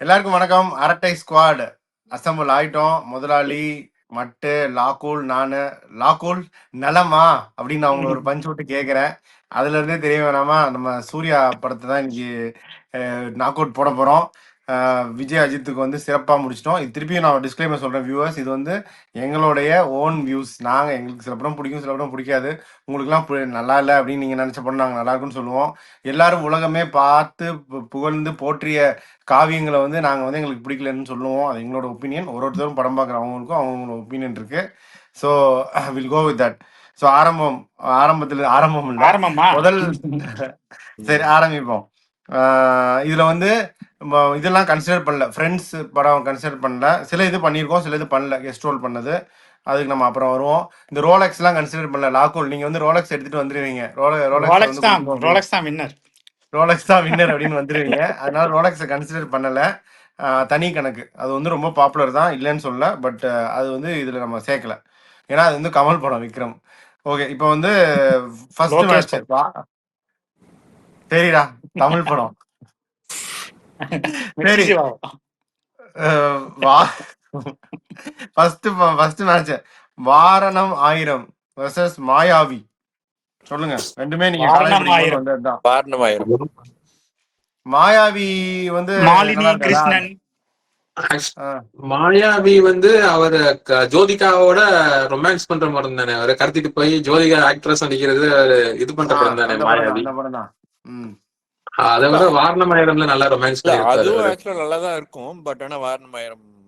எல்லாருக்கும் வணக்கம். அரட்டை ஸ்குவாட் அசம்பிள் ஆயிட்டோம். முதலாளி, மட்டு, லாக்கூல், நானு. லாக்கூல் நலமா அப்படின்னு நான் உங்களை ஒரு பஞ்ச் விட்டு கேட்குறேன். அதுல இருந்தே தெரிய வேணாமா, நம்ம சூர்யா படத்தை தான் இன்னைக்கு நாக் அவுட் போட போறோம். விஜய் அஜித்துக்கு வந்து சிறப்பாக முடிச்சிட்டோம். இது திருப்பியும் நான் டிஸ்க்ளைமர் சொல்கிறேன் வியூவர்ஸ், இது வந்து எங்களுடைய ஓன் வியூஸ். நாங்கள் எங்களுக்கு சில படம் பிடிக்கும், சில படம் பிடிக்காது. உங்களுக்குலாம் நல்லா இல்லை அப்படின்னு நீங்கள் நினச்ச படம் நாங்கள் நல்லா இருக்குன்னு சொல்லுவோம். எல்லாரும் உலகமே பார்த்து புகழ்ந்து போற்றிய காவியங்களை வந்து நாங்கள் வந்து எங்களுக்கு பிடிக்கலன்னு சொல்லுவோம். அது எங்களோட ஒப்பீனியன். ஒருத்தரும் படம் பார்க்குற அவங்களுக்கும் அவங்களோட ஒப்பீனியன் இருக்கு. So will go with that. So ஆரம்பம் இல்லை, முதல் சரி ஆரம்பிப்போம். இதுல வந்து இதெல்லாம் கன்சிடர் பண்ணல. ஃப்ரெண்ட்ஸ் படம் கன்சிடர் பண்ணல. சில இது பண்ணியிருக்கோம், சில இது பண்ணல. கெஸ்ட் ரோல் பண்ணது அதுக்கு நம்ம அப்புறம் வருவோம். இந்த ரோலெக்ஸ் எல்லாம் கன்சிடர் பண்ணல. லாக்கூல் நீங்க வந்து ரோலெக்ஸ் எடுத்துட்டு வந்துருவீங்க. ரோலெக்ஸ் தான் வின்னர் அப்படின்னு வந்துருவீங்க. அதனால ரோலெக்ஸை கன்சிடர் பண்ணல. தனி கணக்கு. அது வந்து ரொம்ப பாப்புலர் தான், இல்லைன்னு சொல்லல. பட் அது வந்து இதுல நம்ம சேர்க்கல. ஏன்னா அது வந்து கமல் படம் விக்ரம். ஓகே, இப்போ வந்து ஃபர்ஸ்ட் மேட்ச். சரிடா, தமிழ் படம். சரி, ஃபர்ஸ்ட் மேட்ச் வாரணம் 1000 வெர்சஸ் மாயாவி. சொல்லுங்க, ரெண்டுமே நீங்க காலேஜ் படிக்கும்போது வந்ததுதான். மாயாவி வந்து கிருஷ்ணன். மாயாவி வந்து அவர் ஜோதிகாவோட ரொமான்ஸ் பண்ற மாதிரி தானே, அவரை கடத்திட்டு போய் ஜோதிகா ஆக்ட்ரஸ் நடிக்கிறது இது பண்ற படம் தானே மாயாவி. அதை விட வாரணமாயிரம்ல நல்லா ரொமான்ஸ் நல்லாதான் இருக்கும். பட் ஆனா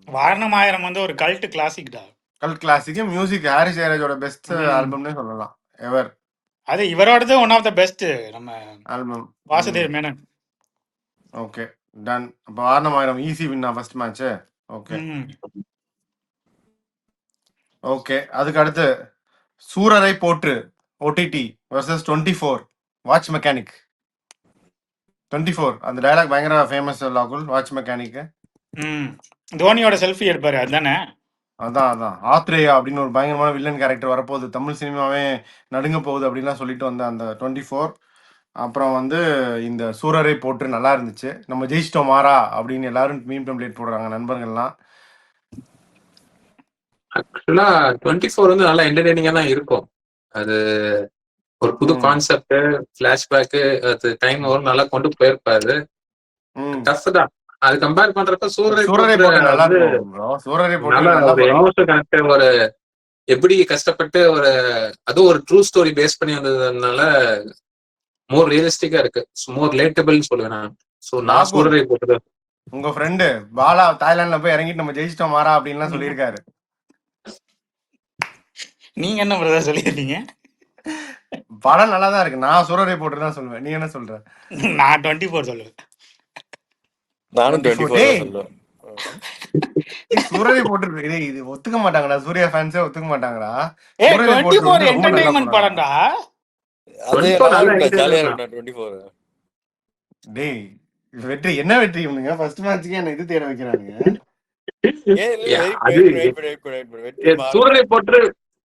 வாரணமாயிரம் வந்து ஒரு கல்ட் கிளாசிக் தான். Cult classic. Music Harris ஜெயராஜோட best ஆல்பம்னே சொல்லலாம் எவர். அது இவரோடது ஒன் ஆஃப் த பெஸ்ட் நம்ம album. Vasudev Menon. Okay, ton. அப்ப Vaaranam Aayiram easy வின்னா first match. Okay okay. அதுக்கு அடுத்து சூரரை போற்று ஓடிடி வெர்சஸ் 24 வாட்ச் மெக்கானிக். 24 அந்த டயலாக் பயங்கர ஃபேமஸ். லாகுல் வாட்ச் மெக்கானிக் தோனியோட செல்ஃபி எடுப்பாரு அதுதானே. அதான் ஆத்ரேயா அப்படின்னு ஒரு பயங்கரமான வில்லன் கேரக்டர் வரப்போகுது, தமிழ் சினிமாவே நடுங்க போகுது அப்படின்லாம் சொல்லிட்டு வந்த அந்த 24. அப்புறம் வந்து இந்த சூரரை போட்டு நல்லா இருந்துச்சு. நம்ம ஜெயிச்சிட்டோம் மாறா அப்படின்னு எல்லாரும் மீம் டெம்ப்ளேட் போடுறாங்க நண்பர்கள்லாம். ஆக்சுவலா 24 வந்து நல்லா என்டர்டெய்னிங்கா தான் இருக்கும். அது ஒரு புது கான்செப்ட், பிளாஷ்பேக், அது டைம் வரும், நல்லா கொண்டு போயிருப்பாரு. டஃப் தான். அது கம்பேர் பண்றப்ப சூரரை எமோஷனல் கனெக்ட், ஒரு எப்படி கஷ்டப்பட்டு ஒரு அதுவும் ஒரு ட்ரூ ஸ்டோரி பேஸ் பண்ணி வந்ததுனால மோர் ரியலிஸ்டிக்கா இருக்கு, மோர் ரிலேட்டபிள்னு சொல்லுவேன் நான். சோ நான் சூரரை போட்டது. உங்க ஃப்ரெண்டு பாலா தாய்லாந்துல போய் இறங்கிட்டு நம்ம ஜெயிச்சிட்டோம் மாறா அப்படின்லாம் சொல்லியிருக்காரு. நீங்க என்ன பிரதர் சொல்லியிருக்கீங்க? படம் நல்லா தான் இருக்கு. நான் சூரரை போட்டு தான் சொல்லுவேன். நீ என்ன சொல்ற? நான் 24 சொல்லுவேன். நானும் 24 சொல்லுவேன். சூரரை போட்டு இது ஒத்துக்க மாட்டாங்கடா, சூர்யா ஃபேன்ஸே ஒத்துக்க மாட்டாங்கடா. 24 என்டர்டெயின்மென்ட் படம்டா. டேய் வெற்றி என்ன வெற்றி இவனுங்க ஃபர்ஸ்ட் மேட்ச்க்கே என்ன இது தேட வைக்கிறானுங்க. சூரரை போட்டு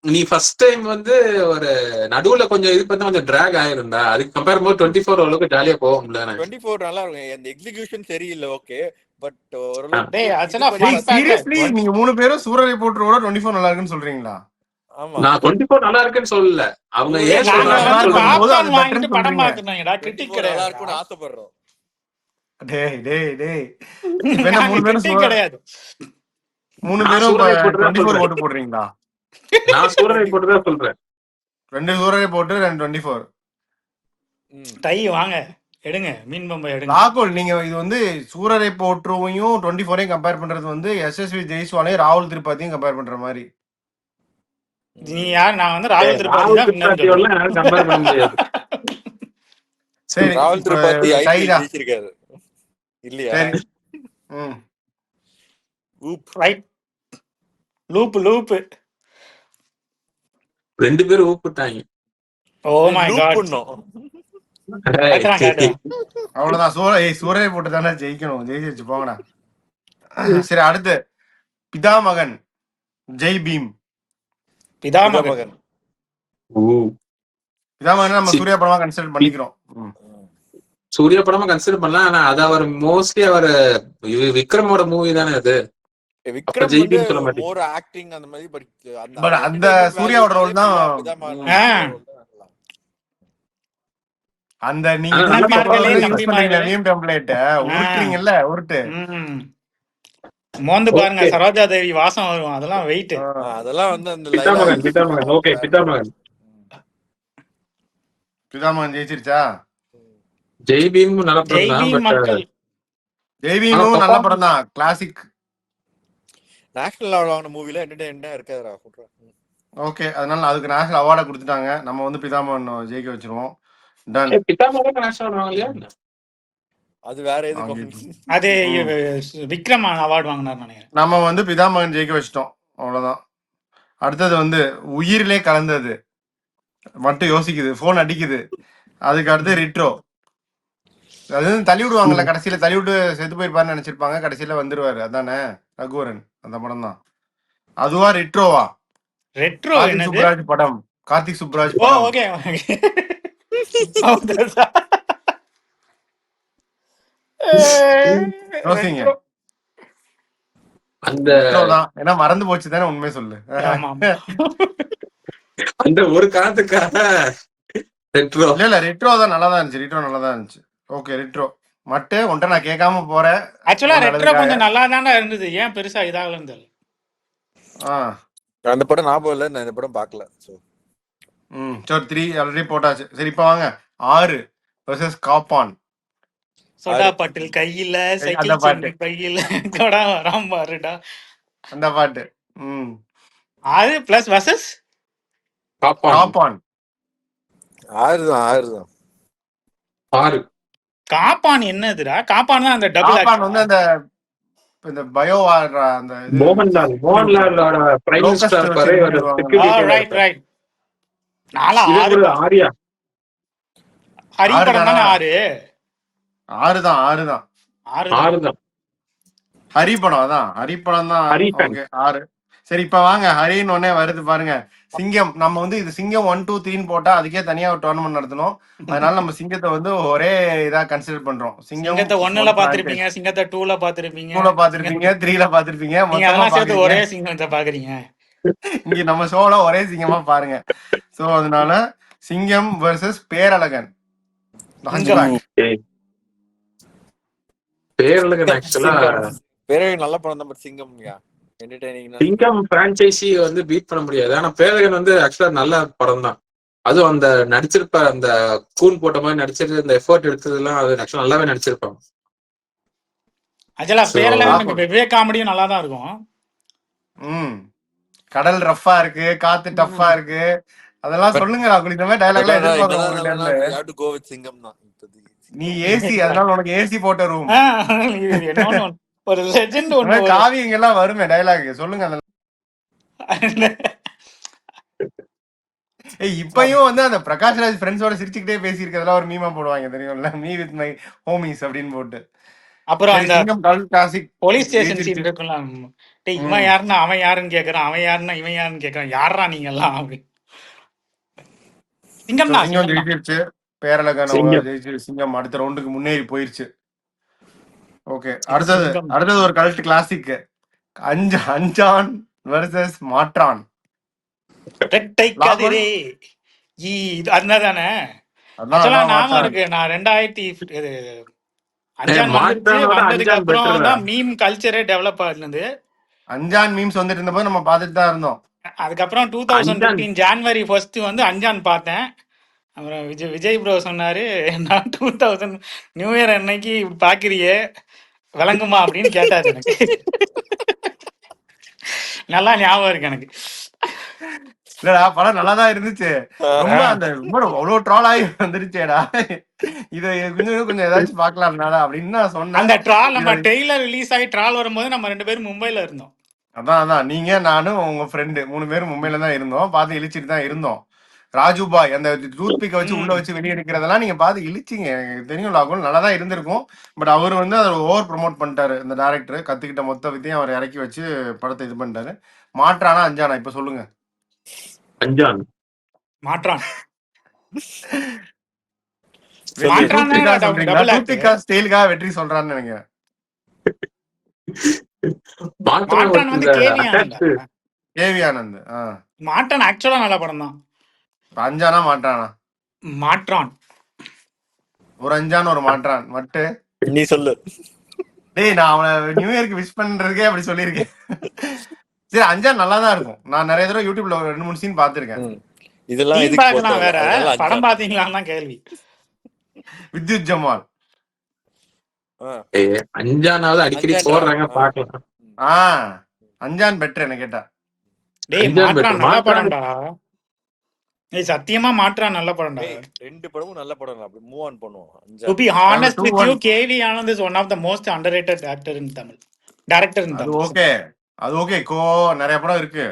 நீ ஃபர்ஸ்ட் டைம் வந்து ஒரு நடுவுல கொஞ்சம் இது பண்ணா கொஞ்சம் டிராக் ஆயிருந்தா, அதுக்கு கம்பேர் பண்ணி 24 அளவுக்கு ஜாலியா போகும். 24 நல்லா இருக்கும். அந்த எக்ஸிகியூஷன் சரியில்லை, ஓகே. பட் சீரியஸ்லி நீங்க மூணு பேரும் சூரரை போட்டுறோட 24 நல்லா இருக்குன்னு சொல்றீங்களா? நான் 24 நல்லா இருக்குன்னு சொல்லல. அவங்க ஏன் ஆசைப்படுறோம். மூணு பேரும் 24 ஓட்டு போடுறீங்களா? நான் சூரரை போட்டு தான் சொல்றேன். 2 சூரரை போட்டு 2 24 டை வாங்க எடுங்க. மீன் பம்பை எடுங்க. ராகுல், நீங்க இது வந்து சூரரை போற்றுவையும் 24ஐயும் கம்பேர் பண்றது வந்து எஸ்எஸ்வி ஜெய்ஸ்வாலையும் ராகுல் திரிபாத்தியும் கம்பேர் பண்ற மாதிரி. நீ யார்? நான் வந்து ராகுல் திரிபாதி தான் கம்பேர் பண்ண முடியாது. சரி, ராகுல் திரிபாதி ஜெயிச்சிருக்காரு இல்லையா? ரைட். லூப் ரெண்டு பேரும் ஊப்பிட்டாங்க. ஓ மை காட். அவ்வளவுதான். சூரரை போட்டு தானே ஜெயிக்கணும். ஜெயிச்சு போங்கடா. சரி, அடுத்து பிதாமகன் ஜெய் பீம். பிதாமகன் நம்ம சூர்யா படமா கன்சிடர் பண்ணிக்கிறோம். சூர்யா படமா கன்சிடர் பண்ணலாம். ஆனா அது அவர் மோஸ்ட்லி அவர் விக்ரமோட மூவி தானே அது. அப்ப விக்ரம் வந்து ஜெய்பீம் சொல்ல மாட்டேன். மோர் ஆக்டிங் அந்த மாதிரி, பட் பட் அந்த சூர்யாவோட ரோல் தான் அந்த நீங்க ஆனா நல்ல தம்பிமார்களே, performance யூஸ் பண்றீங்களா தம்பிமார்களே. மீம் டெம்ப்ளேட் உருட்டுறீங்கல்ல உருட்டு. மோந்து பாருங்க, Okay. சரோஜா தேவி வாசம் வரும், அதெல்லாம் வெயிட். அதெல்லாம் வந்து அந்த பிதாமகன் ஓகே பிதாமகன் பிதாமகன் ஜெயிச்சிருச்சா? ஜெய்பீம் நல்ல படம் தான். ஜெய்பீம் பட் மக்கள் ஜெய்பீமும் நல்ல படம் தான், கிளாசிக். நேஷனல் அவார்டு வாங்கின மூவில என்டர்டெயின்மெண்டா இருக்காதுடா. ஓகே, அதனால அதுக்கு நேஷனல் அவார்டை கொடுத்துட்டாங்க. நம்ம வந்து பிதாமகன் ஜெயிக்க வச்சிருவோம். டன். பிதாமகன் நேஷனல் வாங்கலையா? அது வேற எது அது விக்ரம் அவார்டு வாங்கினார் நினைக்கிறேன். நம்ம வந்து பிதாமகன் ஜெயிக்க வச்சிட்டோம், அவ்வளவுதான். அடுத்தது வந்து உயிரிலே கலந்தது மட்டும் யோசிக்குது, போன் அடிக்குது. அதுக்கு அடுத்து ரிட்ரோ. அது தள்ளி விடுவாங்கல்ல, கடைசியில தள்ளி விட்டு செத்து போயிருப்பாருன்னு நினைச்சிருப்பாங்க, கடைசியில வந்துருவாரு. அதானே ரகுவரன், அந்த படம் தான். அதுவா ரிட்ரோவா? ரெட்ரோ கார்த்திக் என்னது? சுப்ராஜ் படம். கார்த்திக் சுப்ராஜ் ஓ படம். ஓகே. யோசிங்க. அந்த ரிட்ரோ தான், ஏன்னா மறந்து போச்சு தானே, உண்மை சொல்லு. அந்த ஒரு காலத்துக்காக ரெட்ரோ. இல்ல ரெட்ரோ தான் நல்லா தான் இருந்துச்சு, ரிட்ரோ நல்லா தான் இருந்துச்சு. ஓகே ரிட்ரோ மட்டு உன்ட்ட நான் கேட்காம போறேன். ஆக்சுவலா ரெட்ரோ கொஞ்சம் நல்லா தானே இருந்தது, ஏன் பெருசா இதாக இருந்தது? அந்த படம் ஞாபகம் இல்ல, நான் இந்த படம் பார்க்கல. சரி 3 ஆல்ரெடி போட்டாச்சு. சரி இப்ப வாங்க 6 வெர்சஸ் காப்பான். சோடா பாட்டில் கையில சைக்கிள் சென்று கையில கொடா வராம பாருடா, அந்த பாட்டு. அது பிளஸ் வெர்சஸ் காப்பான். 6 தான். காப்பான் என்னதுடா? காப்பான் தான் அந்த டபுள் காப்பான் வந்து அந்த இந்த பயோவார் அந்த மோகன்லாலோட பிரைம் மினிஸ்டர் ரைட் ரைட். நாளா 6 ஆரியா ஹரி படம் தானே 6 தான். 6 தான் ஹரி படம், அதான் ஹரி படம் தான். ஓகே 6. சரி இப்ப வாங்க ஹரின்னு ஒன்னே வருது பாருங்க. சிங்கம். நம்ம வந்து இது சிங்கம் 1 2 3 போட்டா அதுக்கே தனியா ஒரு டோர்னமெண்ட் நடத்தணும். அதனால நம்ம சிங்கத்தை வந்து ஒரே இதா கன்சிடர் பண்றோம். சிங்கத்தை 1ல பாத்திருப்பீங்க, சிங்கத்தை 2ல பாத்திருப்பீங்க, 3ல பாத்திருப்பீங்க. அதெல்லாம் சேர்த்து ஒரே சிங்கத்தை பாக்குறீங்க. இங்க நம்ம ஷோல ஒரே சிங்கமா பாருங்க. சோ அதனால சிங்கம் வெர்சஸ் பேரழகன். பேரழகன் ஆக்சுவலா நல்ல படம் தான், பட் சிங்கம் சிங்கம் பிரான்சைசி வந்து பீட் பண்ண முடியாது. ஆனா பேரழகன் வந்து ஆக்சுவலா நல்ல படம் தான். அதுவும் அந்த நடிச்சிருப்ப அந்த கூன் போட்ட மாதிரி நடிச்சிருக்கு, அந்த எஃபோர்ட் எடுத்ததெல்லாம் அது ஆக்சுவலா நல்லாவே நடிச்சிருப்பாங்க. ஆக்சுவலா பேரழகன் விவேக் காமெடியும் நல்லா தான் இருக்கும். கடல் ரஃப்பா இருக்கு, காத்து டஃப்பா இருக்கு, அதெல்லாம் சொல்லுங்க. இந்த மாதிரி டயலாக்லாம் எதிர்பார்க்க சிங்கம் தான். நீ ஏசி, அதனால உனக்கு ஏசி போட்ட ரூம். ஒரு லெஜெண்ட் ஒன்னு காவியங்க எல்லாம் வருமே டயலாக், சொல்லுங்க. இப்பயும் வந்து அந்த பிரகாஷ்ராஜ் ஃப்ரெண்ட்ஸோட சிரிச்சுக்கிட்டே பேசியிருக்கிறதுலாம் ஒரு மீமா போடுவாங்க தெரியும்ல, மீ வித் மை ஹோமிஸ் அப்படின்னு போட்டு. அப்புறம் அந்த கிளாசிக் போலீஸ் ஸ்டேஷன் சீன் இருக்குல்ல, இவன் யாருன்னா அவன் யாருன்னு கேக்குறான், அவன் யாருன்னா இவன் யாருன்னு கேக்குறான், யாரா நீங்க எல்லாம் அப்படி. சிங்கம் தான் ஜெயிச்சிருச்சு. பேரழகன் ஜெயிச்சு சிங்கம் அடுத்த ரவுண்டுக்கு முன்னேறி போயிருச்சு. ஓகே அடுத்தது ஒரு கல்ட் கிளாசிக், அஞ்சான் வெர்சஸ் மாற்றான். ரெட்டை கதிரே அதுதானே ஞாபகம் இருக்கு. நான் 2000 அஞ்சான் வந்ததுக்கு அப்புறம் தான் மீம் கல்ச்சரே டெவலப் ஆகுது. அஞ்சான் மீம்ஸ் வந்துட்டு இருந்த போது நம்ம பார்த்துட்டு தான் இருந்தோம். அதுக்கப்புறம் 2015 ஜான்வரி 1 வந்து அஞ்சான் பார்த்தேன். அப்புறம் விஜய் ப்ரோ சொன்னாரு, நான் 2000 நியூ இயர் அன்னைக்கு பாக்குறியே விளங்குமா அப்படின்னு கேட்டாரு. எனக்கு நல்லா ஞாபகம் இருக்கு எனக்கு. இல்லடா படம் நல்லாதான் இருந்துச்சு, ரொம்ப அந்த அவ்வளவு ட்ரால் ஆகி வந்துருச்சேடா, இதை கொஞ்சம் ஏதாச்சும் பாக்கலாம்னாடா அப்படின்னு நான் சொன்னேன். அந்த ட்ரால் நம்ம ட்ரெய்லர் ரிலீஸ் ஆகி ட்ரால் வரும்போது நம்ம 2 பேரும் மும்பைல இருந்தோம். அதான் நீங்க நானும் உங்க ஃப்ரெண்டு 3 பேரும் மும்பைல தான் இருந்தோம். பார்த்து இழிச்சிட்டு தான் இருந்தோம். ராஜு பாய் அந்த டூத் பிக்கை வச்சு உள்ள வச்சு வெளியே எடுக்கிறதெல்லாம் நீங்க பார்த்து இழிச்சிங்க. எனக்கு தெரியும் லாகுல் நல்லா தான் இருந்திருக்கும். பட் அவர் வந்து அதை ஓவர் ப்ரொமோட் பண்ணிட்டாரு. இந்த டைரக்டர் கத்துக்கிட்ட மொத்த வித்தையும் அவர் இறக்கி வச்சு படத்தை இது பண்ணிட்டாரு. மாற்றானா அஞ்சானா? இப்ப சொல்லுங்க. அஞ்சான் மாற்றான். சொல்லு. வெற்றி மாற்றான் டூத்துக்காக தானடா சொல்றீங்களா? Double act. டூத்துக்கா ஸ்டைலுக்காக வெற்றி சொல்றான்னு நினைக்கிறேன். மாற்றம் மாற்றான் வந்து இந்த கேவி அட்டாச் ஆனந்தா. கேவி ஆனந்த். மாற்றான் ஆக்சுவலா நல்ல படம் தான். இப்ப அஞ்சானா மாட்டானா? மாற்றான் ஒரு அஞ்சான் ஒரு மாட்டான் மட்டு. நீ சொல்லு. டேய் நான் அவனை நியூ இயருக்கு விஷ் பண்றதுக்கே அப்படி சொல்லியிருக்கேன். சரி அஞ்சான் நல்லா தான் இருக்கும். நான் நிறைய தடவை யூடியூப்ல ஒரு 2-3 சீன் பார்த்திருக்கேன். இதெல்லாம் சீன் இதுக்கு பார்க்கலாம் போறது வேற, அதனால படம் அஞ்சான். பாத்தீங்களான்னு தான் கேள்வி. வித்யுத் ஜமால். அஞ்சானாவது அடிக்கடி அஞ்சான்டா. போடுறாங்க பாக்கலாம். அஞ்சான் பெட்டர் என்ன கேட்டா. டேய் அஞ்சான் மாற்றான் better. நல்ல மாற்றான் படம்டா. ஏய் சத்தியமா மாற்றான் நல்ல படம்டா. டேய் 2 படமும் நல்ல படம். அப்படி மூவ் ஆன் பண்ணுவோம். To அஞ்சான். be honest நாங்க with you, 2-1. KV Anand is one of the most underrated actor in Tamil. Director in அது Tamil. ஓகே, அது ஓகே. நிறைய படம் இருக்கு.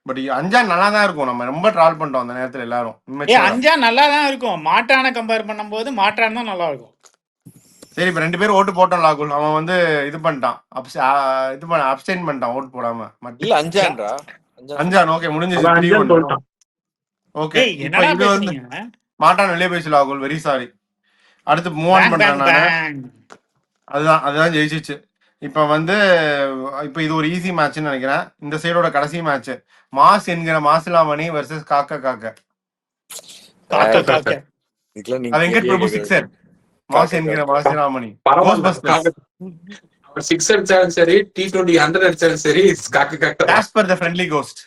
பட் அஞ்சான் நல்லா தான் இருக்கும். நம்ம ரொம்ப ட்ரால் பண்ணிட்டோம் அந்த நேரத்துல எல்லாரும். ஏய் அஞ்சா நல்லா தான் இருக்கும். மாற்றான கம்பேர் பண்ணும்போது மாற்றான் தான் நல்லா இருக்கும். சரி இப்ப 2 பேரும் ஓட்டு போட்டோம் லாகுல். அவன் வந்து இது பண்ணிட்டான், அப்சைன் பண்ணிட்டான் ஓட்டு போடாம. இல்ல அஞ்சான்டா. அஞ்சான் ஓகே முடிஞ்சது. அவன் அஞ்சான் 3-1. சொல்லிட்டான். ஓகே ஏய் இப்போ என்னடா இது வந்து பேசுறீங்க? மாட்டான் வெளியே போயிடுச்சு லாகுல். Very sorry. அடுத்து மூவ் ஆன் Bang bang பண்றேன் நானு. bang. அதுதான் ஜெயிச்சிச்சு. இப்போ வந்து இப்போ இது ஒரு ஈஸி மேட்ச்னு நினைக்கிறேன். இந்த சைடோட கடைசி மேட்ச் மாஸ் என்கிற மாசிலாமணி வர்சஸ் காக்க காக்க. காக்க காக்க. இதுக்கெல்லாம் நீங்க வெங்கட் கேள்வியே பிரபு கேட்கறது. சிக்ஸர். மாஸ் என்கிற மாசிலாமணி. பரவாயில்ல. Ghostbusters. அவர் 6 அடிச்சாலும் சரி, T20 100 அடிச்சாலும் சரி, காக்க காக்க. Casper the Friendly Ghost.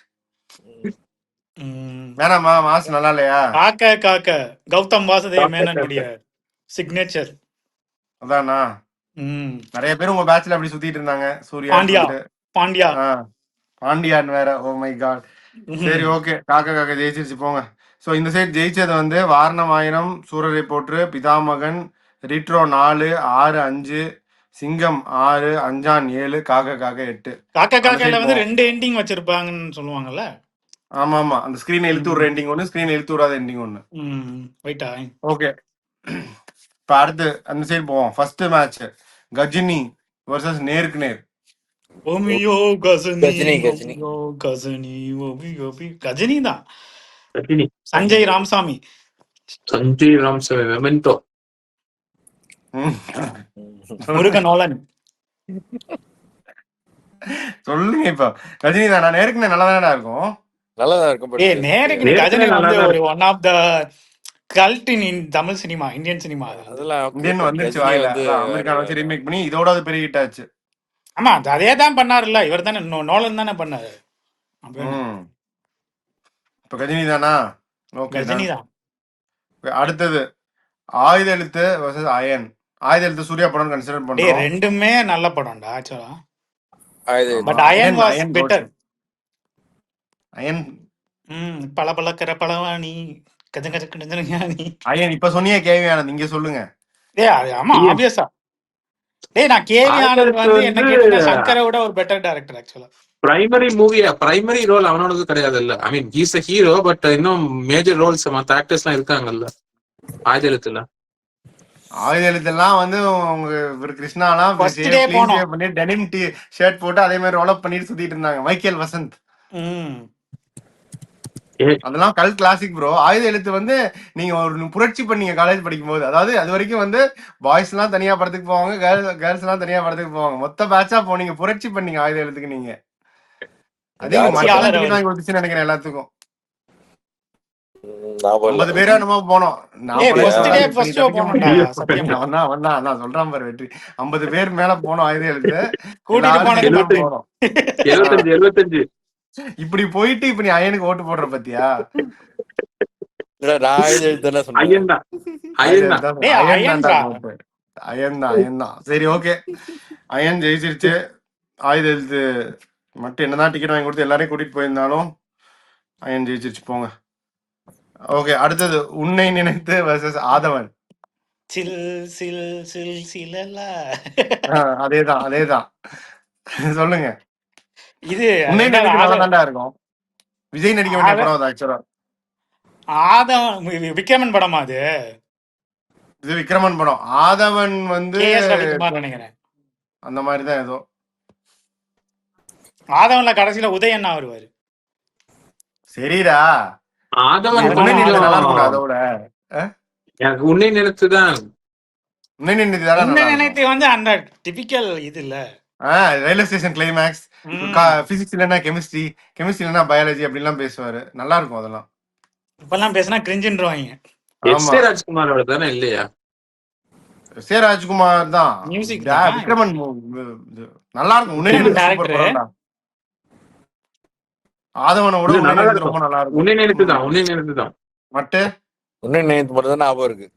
ம். வேணாமா மாஸ் நல்லா இல்லையா? காக்க காக்க. கௌதம் வாசுதேவ் காக்க மேனன் காக்க. உடைய சிக்னேச்சர். அதானா நிறைய பேர் உங்க பேட்ச்ல அப்படி சுத்திட்டு இருந்தாங்க. சூர்யா பாண்டியா சொல்லிட்டு. பாண்டியா. பாண்டியான் வேற. Oh my God. சரி ஓகே காக்க காக்க ஜெயிச்சிருச்சு போங்க. ஸோ இந்த சைட் ஜெயிச்சது வந்து வாரணம் 1000, சூரரை போற்று, பிதாமகன், ரிட்ரோ 4, 6 5, சிங்கம் 6, அஞ்சான் 7, காக்க காக்க 8. காக்க காக்கல வந்து 2 எண்டிங் வச்சிருப்பாங்கன்னு சொல்லுவாங்கல்ல. ஆமா ஆமா அந்த ஸ்கிரீன் இழுத்து விடுற எண்டிங் ஒன்று, ஸ்கிரீன் இழுத்து விடாத எண்டிங் ஒன்று. வெயிட்டா. ஓகே இப்போ அடுத்து அந்த சைடு போவோம். ஃபர்ஸ்ட் மேட்ச் கஜினி வர்சஸ் நேருக்கு நேர். ஓமியோ கஜினி கஜினி, கஜினி. ஓமியோ கஜினி ஓமியோ கஜினி தான். ரஜினி. சஞ்சய் ராமசாமி. சஞ்சய் ராம்சாமி மெமெண்டோ. முருகன் நோலன். சொல்லுங்க இப்போ கஜினி தான். நான் நேருக்கு நேர் நல்லா தானடா இருக்கும். நல்லாதான் இருக்கும். ஏய் நேருக்கு நேருக்கு கஜினி நல்லா வந்து தான் ஒரு one of the cult in Tamil cinema, Indian cinema. அதெல்லாம் இந்தியன் வந்துருச்சு வாயில. அமெரிக்கான வச்சு ரீமேக் பண்ணி இதோட அது பெரிய ஹிட் ஆச்சு. ஆமா அதே தான் பண்ணாருல்ல இவர் தானே, நோலன் தானே பண்ணாரு. இப்போ கஜினி தானா? ஓகே கஜினி தான். அடுத்தது ஆயுத எழுத்து வர்சஸ் அயன். ஆயுத எழுத்து சூர்யா படம் கன்சிடர் டேய் பண்றோம். ரெண்டுமே நல்ல படம்டா ஆக்சுவலா. அது but Ayan was better. Ayan பல பழக்கிற பழவாணி கஜ கஜ கஜ. அயன் இப்ப சொன்னியே கேவி ஆனந்த் இங்க சொல்லுங்க. டேய் அது ஆமா ஆப்வியஸா. டேய் நான் கேவி ஆனந்த் வந்து என்ன கேட்டா சங்கரை விட ஒரு பெட்டர் டைரக்டர் ஆக்சுவலா. பிரைமரி ரோல் அவனோடது கிடையாது இல்ல. I mean he's a hero, but இன்னும் மேஜர் ரோல்ஸ் மத்த ஆக்டர்ஸ் எல்லாம் இருக்காங்கல்ல ஆயுத எழுத்துல. ஆயுத எழுத்தெல்லாம் வந்து உங்க இவர் கிருஷ்ணாலாம் First day போனோம். பண்ணி டெனிம் டி ஷர்ட் போட்டு அதே மாதிரி ரோல் அப் பண்ணிட்டு சுத்திட்டு இருந்தாங்க. மைக்கேல் வசந்த் அதெல்லாம் கல் கிளாசிக் ப்ரோ. ஆயுத எழுத்து வந்து நீங்க ஒரு புரட்சி பண்ணீங்க காலேஜ் படிக்கும் போது. அதாவது அது வரைக்கும் வந்து பாய்ஸ் எல்லாம் தனியா படத்துக்கு போவாங்க, கேர்ள்ஸ் எல்லாம் தனியா படத்துக்கு போவாங்க. மொத்த பேட்சா போனீங்க, புரட்சி பண்ணீங்க ஆயுத எழுத்துக்கு நீங்க. அதே வாங்கி கொடுத்துச்சுன்னு நினைக்கிறேன் எல்லாத்துக்கும். 50 பேரா நம்ம போனோம். நான் சொல்றேன் பாரு வெற்றி. 50 பேர் மேல போனோம் ஆயுத எழுத்து. கூட்டிட்டு போனோம் 75. இப்படி போயிட்டு இப்ப நீ அயனுக்கு ஓட்டு போடுற பத்தியா? அயன் தான். அயன் தான். சரி ஓகே அயன் ஜெயிச்சிருச்சு. ஆயுத எழுத்து மட்டும் என்னதான் டிக்கெட் வாங்கி கொடுத்து எல்லாரையும் கூட்டிட்டு போயிருந்தாலும் அயன் ஜெயிச்சிருச்சு போங்க. ஓகே அடுத்தது உன்னை நினைத்து வர்சஸ் ஆதவன். அதேதான் சொல்லுங்க. இது உன்னை நினைத்து நல்லாதான்டா இருக்கும். விஜய் நடிக்க வேண்டிய படம் அது ஆக்சுவலா. ஆதவன் விக்ரமன் படமா அது? இது விக்ரமன் படம். ஆதவன் வந்து நினைக்கிறேன் அந்த மாதிரிதான் ஏதோ. ஆதவன்ல கடைசியில உதயண்ணா வருவாரு. சரிடா ஆதவன் நல்லா இருக்கும். அதோட எனக்கு உன்னை நினைத்துதான். உன்னை நினைத்துதானே உன்னை நல்லா இருக்கும். நினைத்து வந்து அந்த டிபிக்கல் இது இல்ல. ரயில்வே ஸ்டேஷன் கிளைமேக்ஸ், பிசிக்ஸ் இல்லைன்னா கெமிஸ்ட்ரி, கெமிஸ்ட்ரி இல்லைன்னா பயாலஜி அப்படிலாம் பேசுவாரு. நல்லா இருக்கும் அதெல்லாம். இப்பெல்லாம் பேசினா கிரிஞ்சுன்றவாங்க. எஸ் ஏ ராஜ்குமாரோட தானே இல்லையா? சே ராஜ்குமார் தான். மியூசிக் விக்ரமன் நல்லா இருக்கும். உன்னை நினைத்து சூப்பர் படம்டா. ஆதவனோட இது உன்னை நல்லா நினைத்து இருக்கும். ரொம்ப நல்லா இருக்கும். உன்னை நினைத்துதான். மட்டு உன்னை நினைத்து மட்டும் தான் ஞாபகம் இருக்கு.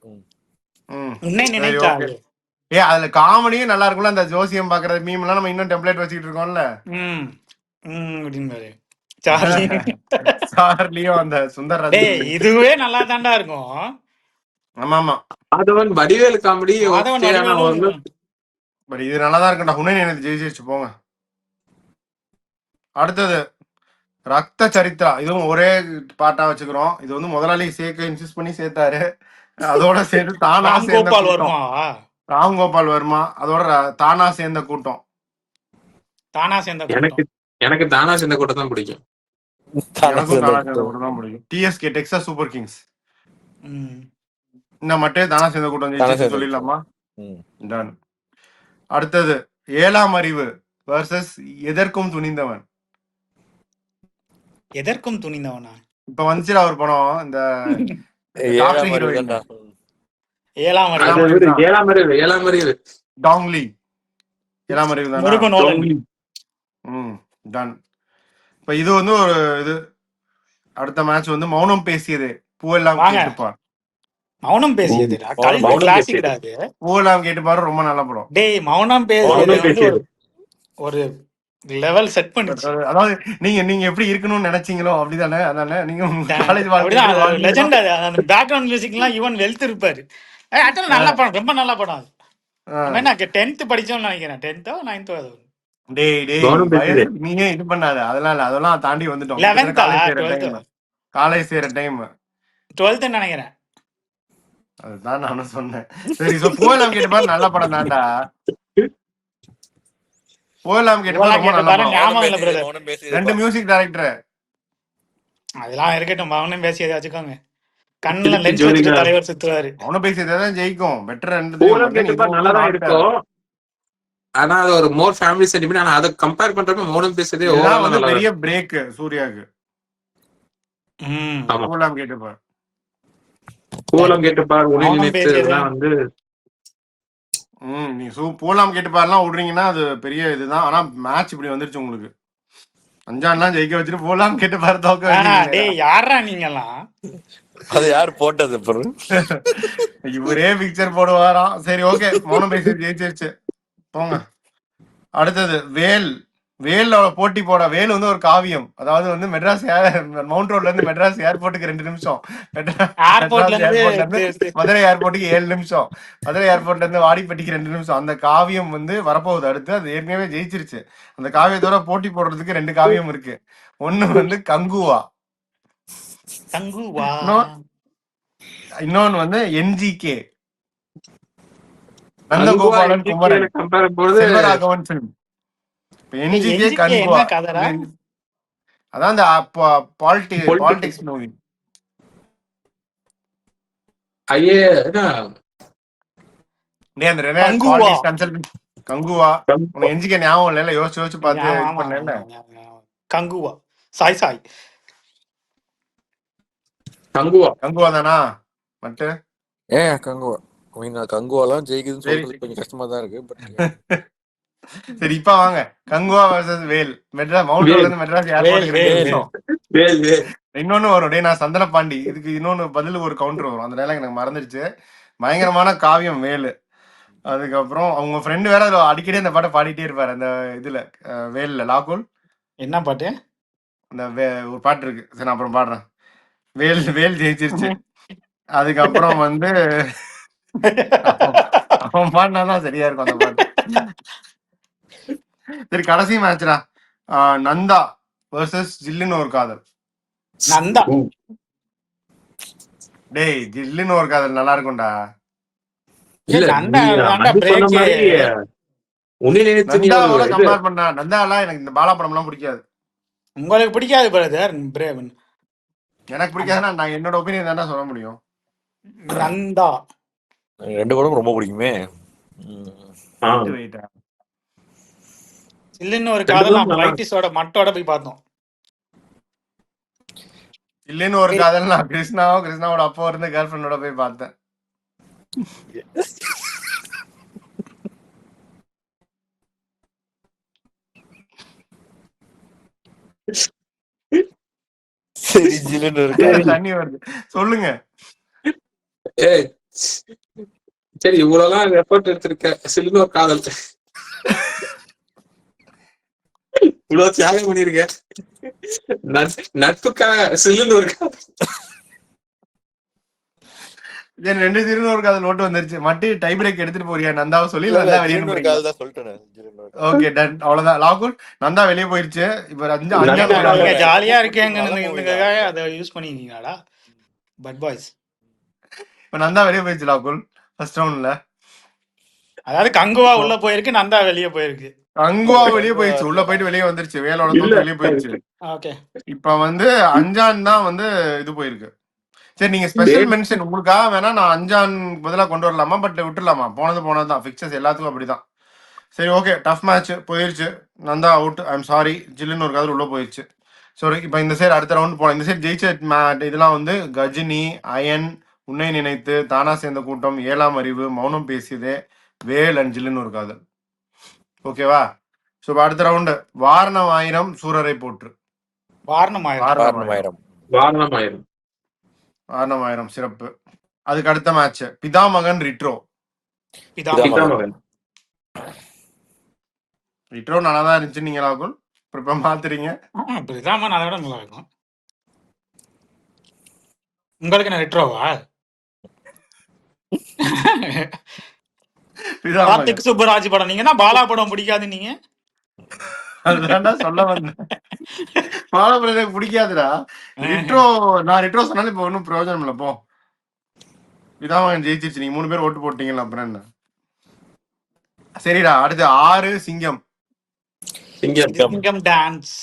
உன்னை நினைத்தா அதுல காமெடியும் நல்லா இருக்கும்ல. அந்த ஜோசியம் பாக்குறது மீம் எல்லாம் நம்ம இன்னும் டெம்ப்ளேட் வச்சுக்கிட்டு இருக்கோம்ல. அப்படின்னு சார்லியும் அந்த சுந்தர் இதுவே நல்லா தாண்டா இருக்கும். ஆமா ஆமா, ஆதவன் வடிவேலு காமெடி பட் இது நல்லாதான் இருக்கும்டா. உன்னை நினைத்து ஜெயிச்சு போங்க. அடுத்தது ரத்த சரித்திரா. இதுவும் ஒரே பாட்டா வச்சுக்கிறோம். இது வந்து முதலாளி சேர்க்க இன்சிஸ்ட் பண்ணி சேர்த்தாரு. அதோட சேர்ந்து தானா சேர்ந்த ராம்கோபால் வர்மா. அதோட தானா சேர்ந்த கூட்டம். எனக்கு தானா சேர்ந்த கூட்டம் தான் பிடிக்கும். எனக்கும் தானா சேர்ந்த கூட்டம் தான் பிடிக்கும். TSK Texas super Kings. இந்த மட்டும் தானா சேர்ந்த கூட்டம் ஜெயிச்சு சொல்லிடலாமா? டன். அடுத்தது 7ஆம் அறிவு வர்சஸ் எதற்கும் துணிந்தவன். எதற்கும் துணிந்தவனா இப்ப வந்துச்சுல ஒரு படம். இந்த 7ஆம் அறிவு டாங்லி 7ஆம் அறிவு தான். டன். இப்ப இது வந்து ஒரு இது. அடுத்த மேட்ச் வந்து மௌனம் பேசியது பூவெல்லாம் கேட்டுப்பார். மௌனம் பேசியது பூவெல்லாம் கேட்டுப்பாரு ரொம்ப நல்ல படம். டேய் மௌனம் பேசியது ஒரு லெவல் செட் பண்ணிச்சு. அதாவது நீங்க எப்படி இருக்கணும்னு நினைச்சீங்களோ அப்படிதானே. அதானே நீங்க காலேஜ் லெஜெண்ட். அந்த பேக்ரவுண்ட் மியூசிக்லாம் ஈவன் வெல்த் இருப்பாரு. நல்ல படம், ரொம்ப நல்ல படம். அது நான் 10th படிச்சோம்னு நினைக்கிறேன். 10th 9th அது. நீங்க இது பண்ணாத. அதெல்லாம் தாண்டி வந்துட்டோம். காலேஜ் சேர டைம் 12th நினைக்கிறேன். அதுதான் நானும் சொன்னேன். சரி, பூவெல்லாம் கேட்டுப்பாரு நல்ல படம் தான்டா. பூவெல்லாம் கேட்டுப்பாரு ரொம்ப நல்ல படம். 2 மியூசிக் டைரக்டர். அதெல்லாம் இருக்கட்டும். மௌனம் பேசியதை வச்சுக்கோங்க. கண்ணுல லென்ஸ் வச்சுட்டு தலைவர் சுத்துவாரு. மௌனம் பேசியதான் ஜெயிக்கும். பெட்டர். நல்லாதான் இருக்கும். ஆனா அது ஒரு மோர் ஃபேமிலி சென்டிமெண்ட். ஆனா அதை கம்பேர் பண்றப்ப மௌனம் பேசுறதே பெரிய பிரேக் சூர்யாக்கு. பூவெல்லாம் கேட்டுப்பார். பூவெல்லாம் கேட்டுப்பார் வந்து நீ பூவெல்லாம் கேட்டுப்பாருலாம் விடுறீங்கன்னா அது பெரிய இதுதான். ஆனா மேட்ச் இப்படி வந்துருச்சு உங்களுக்கு. அஞ்சான்லாம் ஜெயிக்க வச்சுட்டு பூவெல்லாம் கேட்டுப்பாரு தோக்க வச்சு. யாரா நீங்கலாம்? அது யாரு போட்டது? இவரே பிக்சர் போடுவாராம். சரி ஓகே, மௌனம் பேசி ஜெயிச்சிருச்சு போங்க. அடுத்தது வேல் போட்டி போட. வேல் வந்து ஒரு காவியம். அதாவது வந்து மெட்ராஸ் மவுண்ட் ரோட்ல இருந்து மெட்ராஸ் ஏர்போர்ட்டுக்கு 2 நிமிஷம். மதுரை ஏர்போர்ட்டுக்கு 7 நிமிஷம். மதுரை ஏர்போர்ட்ல இருந்து வாடிப்பட்டிக்கு 2 நிமிஷம். அந்த காவியம் வந்து வரப்போகுது அடுத்து. அது ஏற்கனவே ஜெயிச்சிருச்சு. அந்த காவியத்தோட போட்டி போடுறதுக்கு 2 காவியம் இருக்கு. ஒண்ணு வந்து கங்குவா. இன்னொன்னு வந்து NGK Nandagopalan Kumaran Selvaraghavan film. NGK Kanguva அதான் அந்த பாலிடிக்ஸ் மூவி. கங்குவா என்ஜிகே ஞாபகம் இல்ல. யோசிச்சு பார்த்து இது பண்ணல. கங்குவா சாய் கங்குவா தானா? மட்டு கங்குவாலாம் ஜெயிக்குதுன்னு சொல்றது கொஞ்சம் கஷ்டமா தான் இருக்கு. சரி இப்ப வாங்க. கங்குவா வர்சஸ் வேல். மவுண்ட் ரோட்ல இருந்து மெட்ராஸ் ஏர்போர்ட். இன்னொன்னு வரும். டே நான் சந்தன பாண்டி. இதுக்கு இன்னொன்னு பதில் ஒரு கவுண்டர் வரும். அந்த டைலாக் எனக்கு மறந்துடுச்சு. பயங்கரமான காவியம் வேலு. அதுக்கப்புறம் அவங்க ஃப்ரெண்டு வேற அடிக்கடி அந்த பாட்டை பாடிட்டே இருப்பாரு. அந்த இதுல வேல்ல லாகுல் என்ன பாட்டு? அந்த ஒரு பாட்டு இருக்கு. சரி நான் அப்புறம் பாடுறேன். வேல் ஜெயிச்சிருச்சு. அதுக்கப்புறம் வந்து அவன் பாடினாதான் சரியா இருக்கும் அந்த பாட்டு. சரி கடைசி மேட்ச்டா. நந்தா வர்சஸ் ஜில்லுன்னு ஒரு காதல். நந்தா. டேய் ஜில்லுன்னு ஒரு காதல் நல்லா இருக்கும்டா. கம்பேர் பண்ணா நந்தாலாம் எனக்கு இந்த பாலா படம் எல்லாம் பிடிக்காது. உங்களுக்கு பிடிக்காது பிரதர். எனக்கு பிடிக்காதுன்னா நான் என்னோட ஒப்பீனியன் தானே சொல்ல முடியும். நந்தா. ரெண்டு படம் ரொம்ப பிடிக்குமே. சில்லுன்னு ஒரு காதல் நான் பிரைட்டிஸோட மட்டோட போய் பார்த்தோம். இல்லைன்னு ஒரு காதல் நான் கிருஷ்ணாவோட அப்பா இருந்த கேர்ள் ஃப்ரெண்டோட போய் பார்த்தேன். சரி ஜில்லுன்னு ஒரு தண்ணி வருது சொல்லுங்க. சரி இவ்வளவுதான் எஃபர்ட் எடுத்திருக்க, சில்லுன்னு ஒரு காதல் இவ்வளவு தியாகம் பண்ணிருக்க, நட்புக்காக சில்லுன்னு ஒரு காதல். ரெண்டு சில்லுன்னு ஒரு காதல் ஓட்டு வந்துருச்சு. மட்டும் டை பிரேக் எடுத்துட்டு போறியா நந்தாவை சொல்லி நந்தா வெளியே ஓகே டன் அவ்வளவுதான். லாகுல் நந்தா வெளியே போயிருச்சு. இப்ப ஜாலியா இருக்கேங்க அதை யூஸ் பண்ணிருக்கீங்களாடா பட் பாய்ஸ். இப்ப நந்தா வெளியே போயிருச்சு லாகுல் ஃபர்ஸ்ட் ரவுண்ட்ல. அதாவது கங்குவா உள்ள போயிருக்கு, நந்தா வெளியே போயிருக்கு. கங்குவா வெளியே போயிடுச்சு, உள்ள போயிட்டு வெளியே வந்துருச்சு, வேலோட வெளியே போயிடுச்சு. ஓகே இப்ப அஞ்சான் தான் இது போயிருக்கு. சரி நீங்க ஸ்பெஷல் மென்ஷன் உங்களுக்காக வேணா நான் அஞ்சான் பதிலா கொண்டு வரலாமா? பட் விட்டுலாமா? போனதுதான் பிக்சர்ஸ் எல்லாத்துக்கும் அப்படிதான். சரி ஓகே டஃப் மேட்ச் போயிருச்சு. Nandha out. I am sorry. ஜில்லுன்னு ஒரு காதல் உள்ள போயிடுச்சு. சரி இப்ப இந்த சைடு அடுத்த ரவுண்ட் போனோம். இந்த சைடு ஜெயிச்ச இதெல்லாம் கஜினி, அயன், உன்னை நினைத்து, தானா சேர்ந்த கூட்டம், ஏழாம் அறிவு, மௌனம் பேசியதே, வேல் அண்ட் ஜில்லுன்னு ஒரு காதல். ஓகேவா? ஸோ அடுத்த ரவுண்டு வாரணம் ஆயிரம், சூரரை போற்று. வாரணம் சிறப்பு. அதுக்கு அடுத்த மேட்ச் பிதாமகன் ரிட்ரோ. ரிட்ரோ நல்லாதான் இருந்துச்சு. நீங்க ராகுல் இப்ப மாத்துறீங்க. பிதாமகன் அதை விட நல்லா இருக்கும். உங்களுக்கு என்ன ரிட்ரோவா? கார்த்திக் சுப்பராஜ் படம். நீங்க தான் பாலா படம் பிடிக்காது நீங்க. அதுதான்டா சொல்ல வந்தேன். பாலா படம் எனக்கு பிடிக்காதுடா. ரிட்ரோ நான் ரிட்ரோ சொன்னாலும் இப்ப ஒன்னும் பிரயோஜனம் இல்லை. போ பிதாமகன் ஜெயிச்சிருச்சு. நீங்க 3 பேர் ஓட்டு போட்டீங்களா? அப்புறம் என்ன? சரிடா அடுத்து 6 சிங்கம். சிங்கம் டான்ஸ்.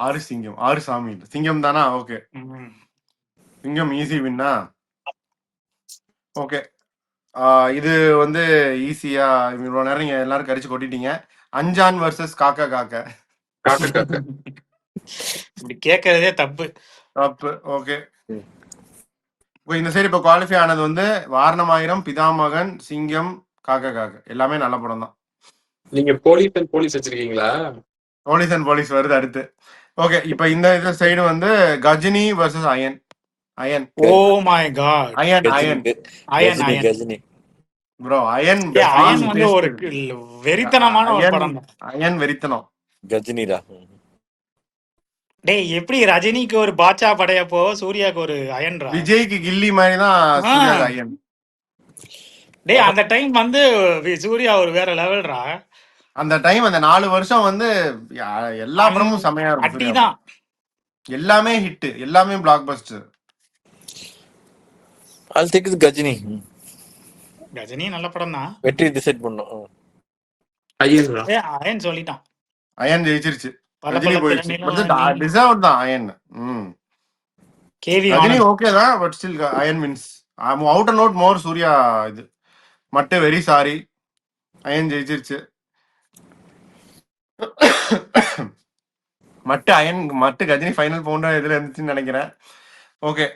6 சிங்கம். 6 சாமி சிங்கம் தானா? ஓகே சிங்கம் ஈஸி வின்னா. ஓகே இது ஈஸியா இவ்வளவு நேரம் நீங்க எல்லாரும் கடிச்சு கொட்டிட்டீங்க. அஞ்சான் வர்சஸ் காக்கா காக்கா. இப்படி கேட்கறதே தப்பு. ஓகே இந்த சைடு இப்ப குவாலிஃபை ஆனது வாரணம் ஆயிரம், பிதாமகன், சிங்கம், காக்கா காக்கா எல்லாமே நல்ல படம் தான். நீங்க போலீஸ் வச்சிருக்கீங்களா? போலீஸ் வருது அடுத்து. ஓகே இப்ப இந்த side Ghajini versus Ayan. Oh my God. Ghajini bro. Ayan ஒரு வெறித்தனமான ஒரு படம். அயன் வெறித்தனம். கஜினிடா. டேய் எப்படி ரஜினிக்கு ஒரு பாட்சா படையப்போ சூர்யாக்கு ஒரு அயன்ரா. விஜய்க்கு கில்லி மாதிரி தான் அயன். டேய் அந்த டைம் சூர்யா ஒரு வேற லெவல்ரா. அந்த டைம் அந்த 4 வருஷம் எல்லா படமும் செமையா இருக்கும். எல்லாமே ஹிட், எல்லாமே blockbuster. I'll take Ghajini. Ghajini நல்ல படம் தான். வெற்றி டிசைட் பண்ணோம். அயன் சொல்லிட்டான். அயன் ஜெயிச்சிருச்சு. கஜினி போயிடுச்சு. டிசர்வ் தான் அயன். கஜினி ஓகே தான் but still Ayan wins. Out and out more Suriya. இது மட்டும் வெரி சாரி. அயன் ஜெயிச்சிருச்சு. மட்டு கஜினி ஃபைனல் போன்ற இதுல இருந்துச்சுன்னு நினைக்கிறேன். ஓகே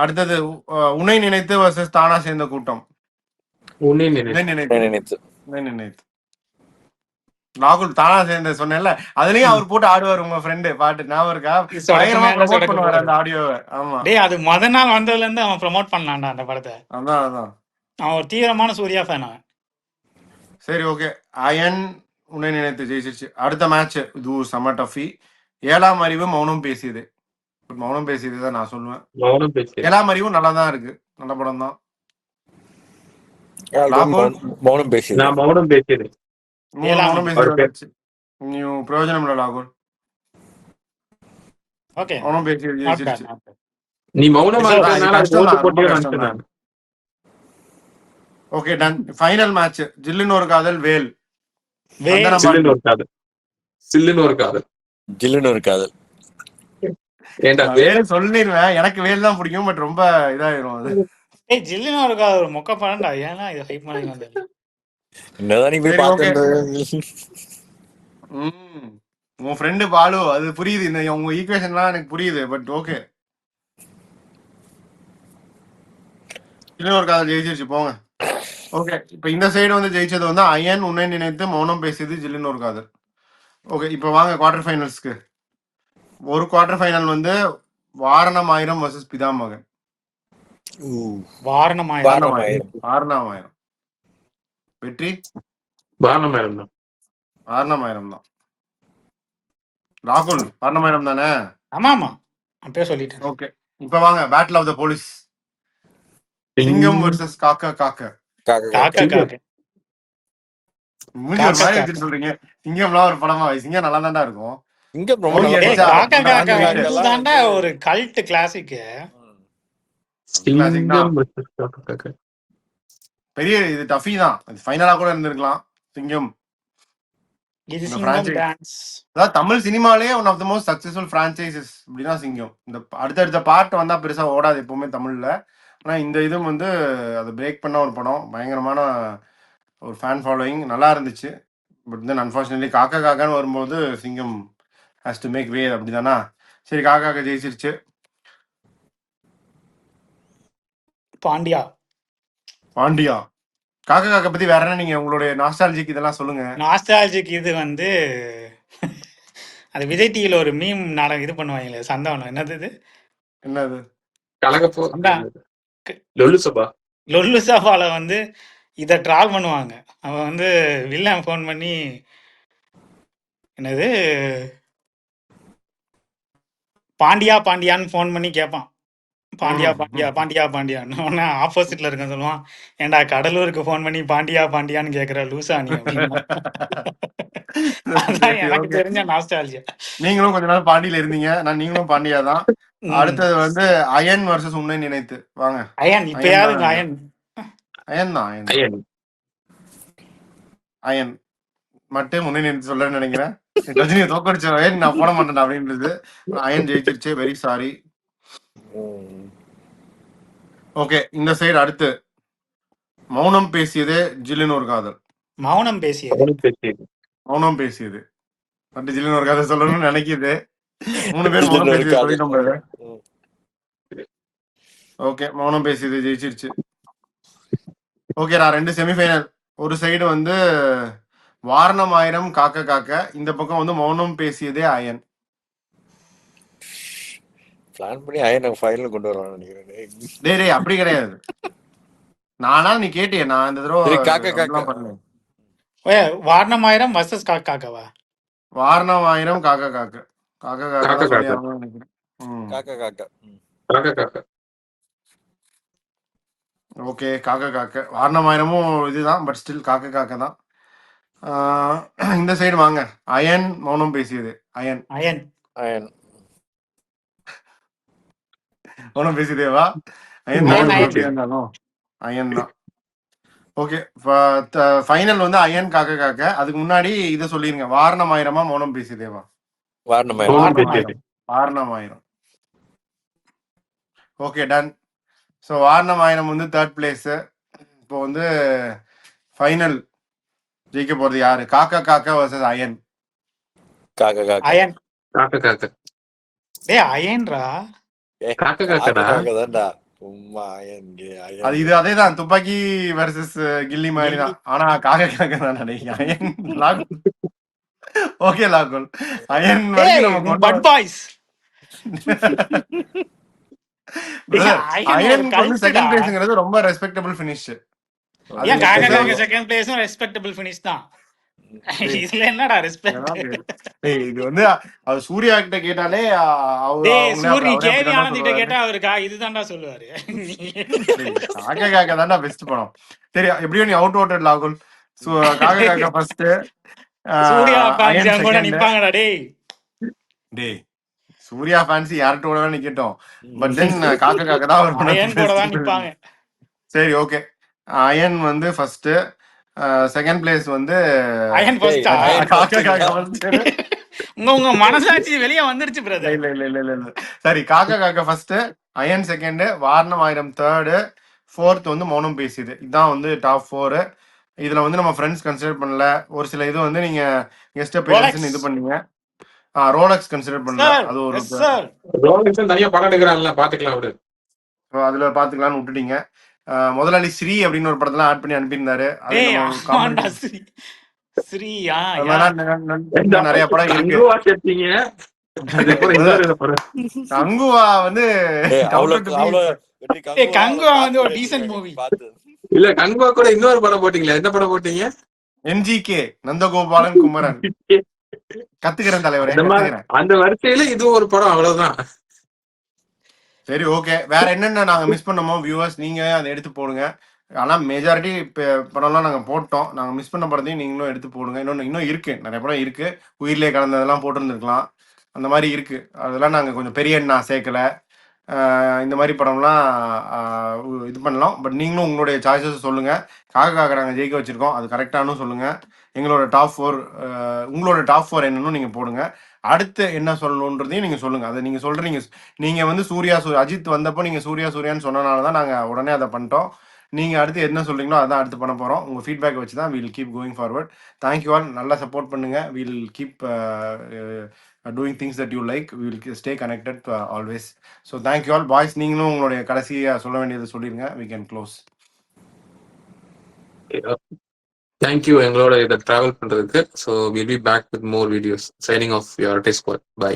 அடுத்தது உன்னை நினைத்து வர்சஸ் தானா சேர்ந்த கூட்டம். உன்னை நினைத்து. ராகுல் தானா சேர்ந்த சொன்னேன்ல, அதுலயும் அவர் போட்டு ஆடுவார். உங்க ஃப்ரெண்டு பாட்டு ஞாபகம் இருக்கா? பயங்கரமா ப்ரோமோட் பண்ணுவாரு அந்த ஆடியோவை. ஆமா டேய் அது முத நாள் வந்ததுல இருந்து அவன் ப்ரோமோட் பண்ணலாம்டா அந்த படத்தை. அதான் அவன் ஒரு தீவிரமான சூர்யா ஃபேன் அவன். சரி ஓகே அயன் உன்னை நினைத்து ஜெயிச்சிருச்சு. அடுத்த மேட்ச் இது செம டஃபி. ஏழாம் அறிவு, மௌனம் பேசியது. மௌனம் பேசியது தான் நான் சொல்லுவேன். ஏழாம் அறிவும் நல்லா தான் இருக்கு, நல்ல படம் தான். மௌனம் பேசியது நீ பிரயோஜனம் இல்ல லாகுல். மௌனம் பேசியது ஜெயிச்சிருச்சு. நீ மௌனமா இருக்கறனால ஓகே டன். ஃபைனல் மேட்ச் ஜில்லுன்னு ஒரு காதல், வேல். ஜில்லுன்னு ஒரு காதல். வேல் சொல்லிடுவேன், எனக்கு வேல் தான் பிடிக்கும். பட் ரொம்ப இதாயிரும் அது. ஏய் ஜில்லுன்னு இருக்கா ஒரு மொக்க படம்டா, ஏன்னா இது ஹைப் பண்ணி வந்தது. என்னதான் நீ போய் சரி ஓகே. பார்த்து உன் ஃப்ரெண்டு பாலு அது புரியுது, இந்த உங்க ஈக்குவேஷன்லாம் எனக்கு புரியுது. பட் ஓகே, இன்னொரு காதல் ஜெயிச்சிருச்சு போங்க. ஓகே, இப்போ இந்த சைடு வந்து ஜெயிச்சது வந்து அயன் உன்னை நினைத்து மௌனம் பேசியது ஜில்லுன்னு ஒரு காதல். ஓகே, இப்போ வாங்க குவார்டர் ஃபைனல்ஸ்க்கு. ஒரு குவார்டர் ஃபைனல் வந்து வாரணம் ஆயிரம் வர்சஸ் பிதாமகன். வாரணமாயிரம் வாரணமாயிரம் வெற்றி வாரணமாயிரம் தான். வாரணமாயிரம் தான். ராகுல் வாரணமாயிரம் தானே? ஆமா ஆமா அப்பயே சொல்லிட்டேன். ஓகே, இப்போ வாங்க பேட்டில் ஆஃப் த போலீஸ். சிங்கம் வர்சஸ் காக்கா காக்கா. காக்கா காக்கா மூஞ்சி ஒரு மாதிரி வச்சுட்டு சொல்றீங்க. சிங்கம்லாம் ஒரு படமா? சிங்கம் நல்லா தான்டா இருக்கும். இங்க ரொம்ப மோகி நல்லா அடிச்சா காக்கா காக்கா அந்த இதுதான்டா ஒரு கல்ட் கிளாசிக். கிளாசிக் தான். சிங்கம் versus காக்கா காக்கா. பெரிய இது டஃபி தான். அது ஃபைனலா கூட இருந்திருக்கலாம். சிங்கம் இது இந்த சிங்கம் franchise. டான்ஸ். அதாவது தமிழ் சினிமாலே one of the most successful franchises அப்படின்னா சிங்கம். இந்த அடுத்தடுத்த பார்ட் வந்தா பெருசா ஓடாது எப்பவுமே தமிழ்ல. ஆனா இந்த இதுவும் வந்து அதை பிரேக் பண்ண ஒரு படம். பயங்கரமான ஒரு ஃபேன் ஃபாலோயிங், நல்லா இருந்துச்சு. பட் தென் அன்ஃபார்ச்சுனேட்லி காக்கா காக்கான்னு வரும்போது சிங்கம் ஹேஸ் டு மேக் வே, அப்படிதானா? சரி, காக்கா காக்கா ஜெயிச்சிருச்சு. பாண்டியா பாண்டியா. காக்கா காக்கா பத்தி வேற என்ன நீங்க உங்களுடைய நாஸ்டாலஜிக்கு இதெல்லாம் சொல்லுங்க. நாஸ்டாலஜிக் இது வந்து அது விஜய் டிவியில் ஒரு மீம் நாடகம் இது பண்ணுவாங்களே, சந்தானம் என்னது இது என்னது? கலகப்போ அதான். லொல்லு சபா. லொல்லு சபால வந்து இதை ட்ரால் பண்ணுவாங்க. அவன் வந்து வில்லன் ஃபோன் பண்ணி என்னது பாண்டியா பாண்டியான்னு ஃபோன் பண்ணி கேட்பான். பாண்டியா பாண்டியா பாண்டியா பாண்டியான்னு. உடனே ஆப்போசிட்ல இருக்க சொல்லுவான், ஏன்டா கடலூருக்கு ஃபோன் பண்ணி பாண்டியா பாண்டியான்னு கேட்குற லூசா நீ அப்படின்னு. அதான் எனக்கு Okay. தெரிஞ்ச நாஸ்டாலஜியா. நீங்களும் கொஞ்ச நாள் பாண்டியில இருந்தீங்க. நீங்களும் பாண்டியா தான். அடுத்தது வந்து அயன் வர்சஸ் உன்னை நினைத்து. வாங்க. அயன் இப்பயாவது அயன் அயன் தான். ஐயன். அயன் மட்டும் முன்னே நினைத்து சொல்றேன்னு நினைக்கிறேன். ரஜினியை தோக்கடிச்ச அயன் நான் போட மாட்டேன் அப்படின்றது. அயன் ஜெயிச்சிருச்சு, வெரி சாரி. ஓகே, இந்த சைடு அடுத்து மௌனம் பேசியது ஜில்லுன்னு ஒரு காதல். மௌனம் பேசியது மௌனம் பேசியது பட் ஜில்லுன்னு ஒரு காதல் சொல்லணும்னு நினைக்கிது. 3 பேர் மௌனம் பேசியது சொல்லிட்டோம். ஓகே, மௌனம் பேசியது ஜெயிச்சிருச்சு. ஓகே, நான் 2 செமிஃபைனல். ஒரு சைடு வந்து வாரணம் ஆயிரம் காக்க காக்க, இந்த பக்கம் வந்து மௌனம் பேசியதே அயன். பிளான் பண்ணி அயன் ஃபைனல் கொண்டு வரலாம்னு நினைக்கிறேன். டேய் அப்படி கிடையாது. நானா நீ கேட்டியே, நான் இந்த தடவை காக்க காக்க பண்ணேன். வாரணமாயிரம் வர்சஸ் காக்காவா? வாரணம் ஆயிரம் காக்க காக்க. காக்க காக்க காக்கா சொல்லி காக்கா. ஆகணும்னு நினைக்கிறேன். காக்க காக்க காக்கா காக்கா. ஓகே, காக்க காக்க. வாரணம் ஆயிரமும் இதுதான், பட் ஸ்டில் காக்க காக்க தான். இந்த சைடு வாங்க. அயன் மௌனம் பேசியது. அயன் அயன் அயன் மௌனம் பேசியதேவா? அயன் அயன், தான் அயன். எப்படியா இருந்தாலும் அயன் தான். ஓகே, ஃபைனல் வந்து அயன் காக்க காக்க. அதுக்கு முன்னாடி இதை சொல்லிருங்க, வாரணம் ஆயிரமா மௌனம் பேசியதேவா? வாரணமாயிரம் வாரணம் ஆயிரம். Okay, ton. ஸோ வாரணம் ஆயிரம் வந்து 3rd பிளேஸ். இப்போ வந்து ஃபைனல் ஜெயிக்க போறது யாரு? காக்கா காக்கா வர்சஸ் அயன். காக்க காக்க அயன். காக்கா காக்கா. டேய் அயன்ரா. காக்கா காக்கடா. தான்டா சும்மா அயன் அயன் அது இது அதேதான், துப்பாக்கி வர்சஸ் கில்லி மாதிரி தான். ஆனா காக்க காக்க தான் நினைக்கிறேன். அயன் லாகுல். ஓகே லாகுல், அயன் வரைக்கும் நம்ம கொண்டு பட் பாய்ஸ். Brother, அயன் ஒரு அயனுக்கு வந்து கல்ட்டுடா. செகண்ட் பிளேஸ்ங்கிறது ரொம்ப ரெஸ்பெக்டபிள் ஃபினிஷ். ஏன் காக்கா காக்கா செகண்ட் பிளேஸும் ரெஸ்பெக்டபிள் ஃபினிஷ் தான். இதுல என்னடா ரெஸ்பெக்ட்? இது வந்து அது சூர்யா கிட்ட கேட்டாலே டேய் சூரி கேவி ஆனந்த் கிட்ட கேட்டா அவருக்கு இதுதான்டா சொல்லுவாரு. காக்கா காக்கா தான்டா பெஸ்ட் படம். சரி, எப்படியும் நீ அவுட் ஓட்டட் லாகுல். காக்கா காக்கா ஃபர்ஸ்ட், சூர்யா அயன் ஃபேன்ஸ் கூட செகண்ட். நிப்பாங்கடா டேய். டேய் சூர்யா ஃபேன்ஸ் யார்கிட்ட கூட நிக்கட்டும், பட் தென் காக்கா காக்கா தான் ஒரு அயன் கூட தான் நிப்பாங்க. சரி ஓகே, அயன் வந்து ஃபர்ஸ்ட். செகண்ட் பிளேஸ் வந்து அயன் ஃபர்ஸ்ட். காக்கா காக்கா ஃபர்ஸ்ட். உங்க மனசாட்சி வெளிய வந்துருச்சு இல்ல பிரதர். இல்ல இல்ல இல்ல இல்ல. சரி, காக்கா காக்கா ஃபர்ஸ்ட், அயன் செகண்ட், வாரணம் ஆயிரம் தேர்டு, 4th வந்து மௌனம் பேசியது. இதான் வந்து டாப் 4. இதுல வந்து நம்ம ஃப்ரெண்ட்ஸ் கன்சிடர் பண்ணல. ஒரு சில இது வந்து நீங்க கெஸ்ட் அப்பியரன்ஸ்னு இது பண்ணீங்க. ரோலக்ஸ் கன்சிடர் பண்ணல. சார் அது ஒரு எஸ் சார் ரோலக்ஸ் தனியா படம் எடுக்கிறான்ல, பாத்துக்கலாம் விடு. அதுல பாத்துக்கலாம்னு விட்டுட்டீங்க. முதலாளி ஸ்ரீ அப்படின்னு ஒரு படத்துல ஆட் பண்ணி அனுப்பியிருந்தாரு. அது டேய் நம்ம ஆமாண்டா காமெடி ஸ்ரீயா அது யா மாதிரிலாம் நிறைய படம் இருக்கு. கங்குவா சேர்த்தீங்க, அதுக்கப்புறம் இன்னொரு படம். கங்குவா வந்து ஏய் counter to அவ்வளோ be- வெற்றி ஏய் கங்குவா கங்குவா அவளை வந்து ஒரு பார்த்து டீசன்ட் வச்சிருக்காங்க, மூவி. பார்த்து இல்ல கங்குவா கூட இன்னொரு படம் போட்டீங்களா? எந்த படம் போட்டீங்க? என்ஜிகே நந்தகோபாலன் குமரன். கத்துக்கிறேன் தலைவரே, அந்த மாதிரி கத்துக்கிறேன். அந்த வரிசையில இதுவும் ஒரு படம், அவ்வளவுதான். சரி, ஓகே. வேற என்னென்ன நாங்க மிஸ் பண்ணோமோ வியூவர்ஸ் நீங்க அதை எடுத்து போடுங்க. ஆனா மெஜாரிட்டி படம்லாம் நாங்க போட்டோம். நாங்க மிஸ் பண்ண படத்தையும் நீங்களும் எடுத்து போடுங்க. இன்னும் இருக்கு, நிறைய படம் இருக்கு. உயிரிலே கலந்ததெல்லாம் போட்டிருந்துருக்கலாம், அந்த மாதிரி இருக்கு. அதெல்லாம் நாங்க கொஞ்சம் பெரிய எண்ணா சேர்க்கல. இந்த மாதிரி படம்லாம் இது பண்ணலாம். பட் நீங்களும் உங்களுடைய சாய்ஸஸ் சொல்லுங்க. காக நாங்கள் ஜெயிக்க வச்சிருக்கோம், அது கரெக்டானு சொல்லுங்க. எங்களோட டாப் 4 உங்களோட டாப் 4 என்னன்னு நீங்க போடுங்க. அடுத்து என்ன சொல்லணுன்றதையும் நீங்க சொல்லுங்க. அதை நீங்க சொல்றீங்க. நீங்க வந்து சூர்யா அஜித் வந்தப்போ நீங்க சூர்யான்னு சொன்னனால தான் நாங்க உடனே அதை பண்ணிட்டோம். நீங்க அடுத்து என்ன சொல்றீங்களோ அதான் அடுத்து பண்ண போறோம். உங்க ஃபீட்பேக் வச்சு தான் will keep going forward. Thank you all. நல்லா சப்போர்ட் பண்ணுங்க. Will keep doing things that you like. Will stay connected always. So thank you all boys. நீங்களும் உங்களுடைய கடைசியாக சொல்ல வேண்டியது சொல்லிருங்க. We can close. தேங்க்யூ எங்களோட இதை டிராவல் பண்றதுக்கு. So will be back with more videos. Signing off your day squad. By.